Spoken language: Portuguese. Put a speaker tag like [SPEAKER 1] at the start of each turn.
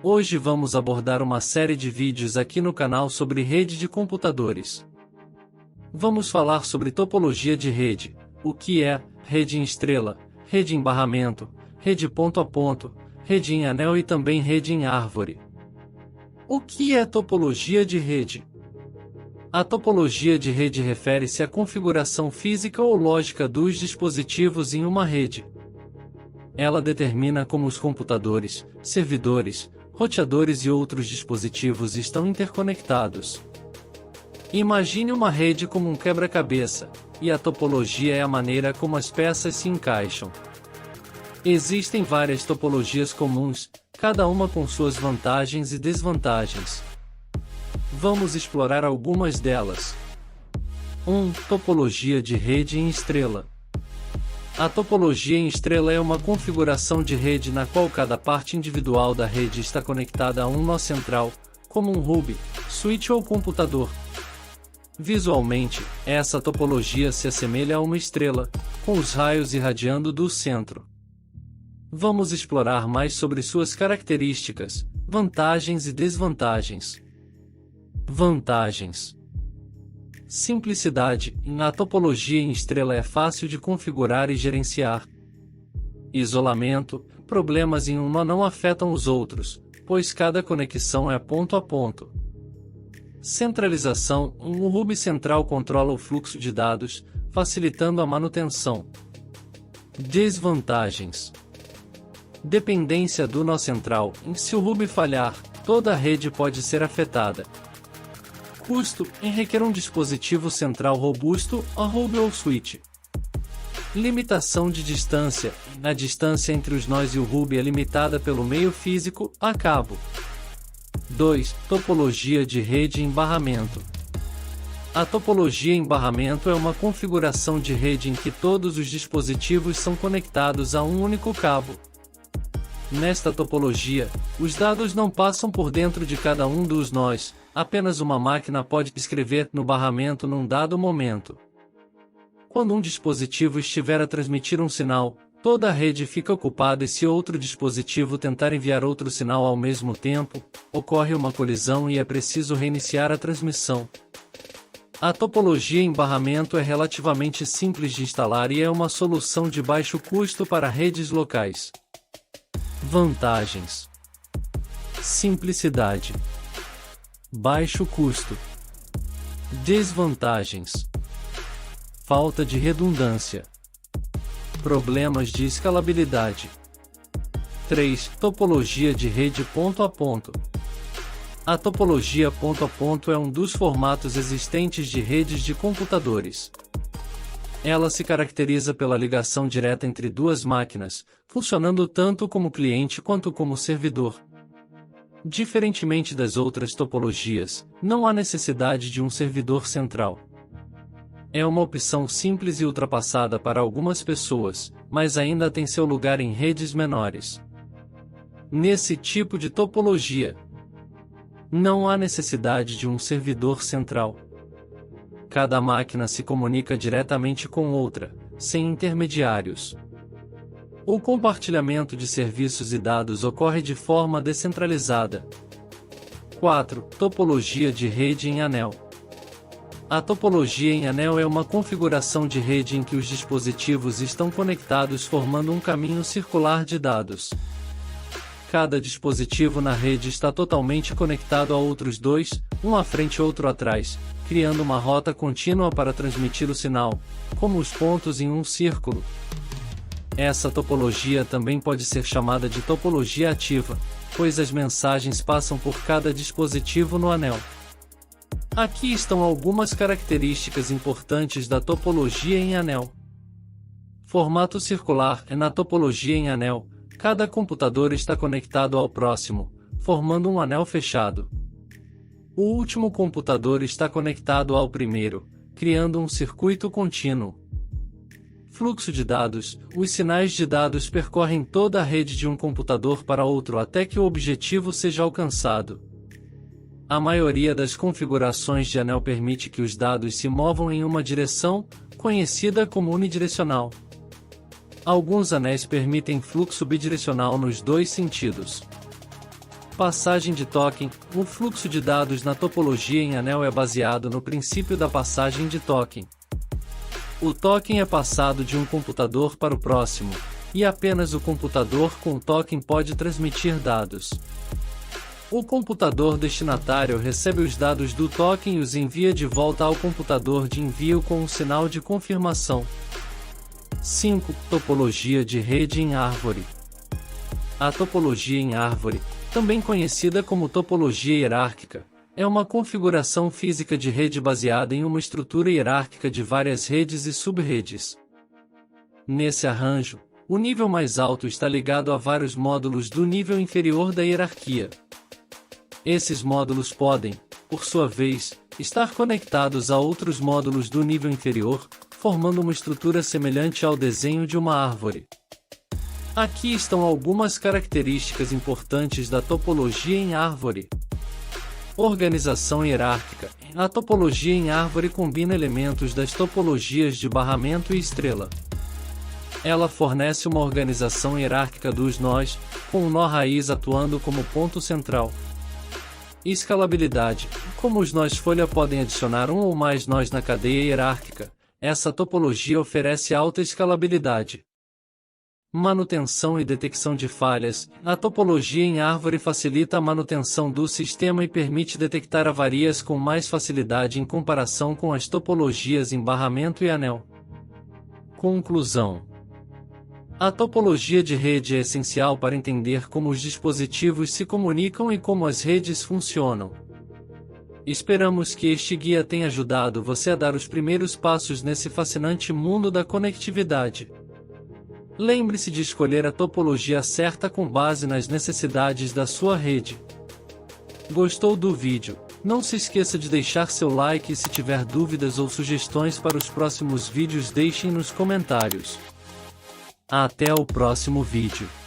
[SPEAKER 1] Hoje vamos abordar uma série de vídeos aqui no canal sobre rede de computadores. Vamos falar sobre topologia de rede, o que é rede em estrela, rede em barramento, rede ponto a ponto, rede em anel e também rede em árvore. O que é topologia de rede? A topologia de rede refere-se à configuração física ou lógica dos dispositivos em uma rede. Ela determina como os computadores, servidores, roteadores e outros dispositivos estão interconectados. Imagine uma rede como um quebra-cabeça, e a topologia é a maneira como as peças se encaixam. Existem várias topologias comuns, cada uma com suas vantagens e desvantagens. Vamos explorar algumas delas. 1. Topologia de rede em estrela. A topologia em estrela é uma configuração de rede na qual cada parte individual da rede está conectada a um nó central, como um hub, switch ou computador. Visualmente, essa topologia se assemelha a uma estrela, com os raios irradiando do centro. Vamos explorar mais sobre suas características, vantagens e desvantagens. Vantagens. Simplicidade. Na topologia em estrela é fácil de configurar e gerenciar. Isolamento. Problemas em um nó não afetam os outros, pois cada conexão é ponto a ponto. Centralização. Um hub central controla o fluxo de dados, facilitando a manutenção. Desvantagens. Dependência do nó central. Se o hub falhar, toda a rede pode ser afetada. Custo, requer um dispositivo central robusto, a hub ou switch. Limitação de distância, a distância entre os nós e o hub é limitada pelo meio físico, a cabo. 2. Topologia de rede em barramento. A topologia em barramento é uma configuração de rede em que todos os dispositivos são conectados a um único cabo. Nesta topologia, os dados não passam por dentro de cada um dos nós, apenas uma máquina pode escrever no barramento num dado momento. Quando um dispositivo estiver a transmitir um sinal, toda a rede fica ocupada e se outro dispositivo tentar enviar outro sinal ao mesmo tempo, ocorre uma colisão e é preciso reiniciar a transmissão. A topologia em barramento é relativamente simples de instalar e é uma solução de baixo custo para redes locais. Vantagens. Simplicidade. Baixo custo. Desvantagens. Falta de redundância. Problemas de escalabilidade. 3. Topologia de rede ponto a ponto. A topologia ponto a ponto é um dos formatos existentes de redes de computadores. Ela se caracteriza pela ligação direta entre duas máquinas, funcionando tanto como cliente quanto como servidor. Diferentemente das outras topologias, não há necessidade de um servidor central. É uma opção simples e ultrapassada para algumas pessoas, mas ainda tem seu lugar em redes menores. Nesse tipo de topologia, não há necessidade de um servidor central. Cada máquina se comunica diretamente com outra, sem intermediários. O compartilhamento de serviços e dados ocorre de forma descentralizada. 4. Topologia de rede em anel. A topologia em anel é uma configuração de rede em que os dispositivos estão conectados formando um caminho circular de dados. Cada dispositivo na rede está totalmente conectado a outros dois, um à frente e outro atrás, criando uma rota contínua para transmitir o sinal, como os pontos em um círculo. Essa topologia também pode ser chamada de topologia ativa, pois as mensagens passam por cada dispositivo no anel. Aqui estão algumas características importantes da topologia em anel. Formato circular. Na topologia em anel, cada computador está conectado ao próximo, formando um anel fechado. O último computador está conectado ao primeiro, criando um circuito contínuo. Fluxo de dados. Os sinais de dados percorrem toda a rede de um computador para outro até que o objetivo seja alcançado. A maioria das configurações de anel permite que os dados se movam em uma direção, conhecida como unidirecional. Alguns anéis permitem fluxo bidirecional nos dois sentidos. Passagem de token. O fluxo de dados na topologia em anel é baseado no princípio da passagem de token. O token é passado de um computador para o próximo, e apenas o computador com o token pode transmitir dados. O computador destinatário recebe os dados do token e os envia de volta ao computador de envio com um sinal de confirmação. 5. Topologia de rede em árvore. A topologia em árvore, também conhecida como topologia hierárquica, é uma configuração física de rede baseada em uma estrutura hierárquica de várias redes e sub-redes. Nesse arranjo, o nível mais alto está ligado a vários módulos do nível inferior da hierarquia. Esses módulos podem, por sua vez, estar conectados a outros módulos do nível inferior, formando uma estrutura semelhante ao desenho de uma árvore. Aqui estão algumas características importantes da topologia em árvore. Organização hierárquica. A topologia em árvore combina elementos das topologias de barramento e estrela. Ela fornece uma organização hierárquica dos nós, com o nó raiz atuando como ponto central. Escalabilidade. Como os nós folha podem adicionar um ou mais nós na cadeia hierárquica, essa topologia oferece alta escalabilidade. Manutenção e detecção de falhas. A topologia em árvore facilita a manutenção do sistema e permite detectar avarias com mais facilidade em comparação com as topologias em barramento e anel. Conclusão. A topologia de rede é essencial para entender como os dispositivos se comunicam e como as redes funcionam. Esperamos que este guia tenha ajudado você a dar os primeiros passos nesse fascinante mundo da conectividade. Lembre-se de escolher a topologia certa com base nas necessidades da sua rede. Gostou do vídeo? Não se esqueça de deixar seu like e se tiver dúvidas ou sugestões para os próximos vídeos deixem nos comentários. Até o próximo vídeo.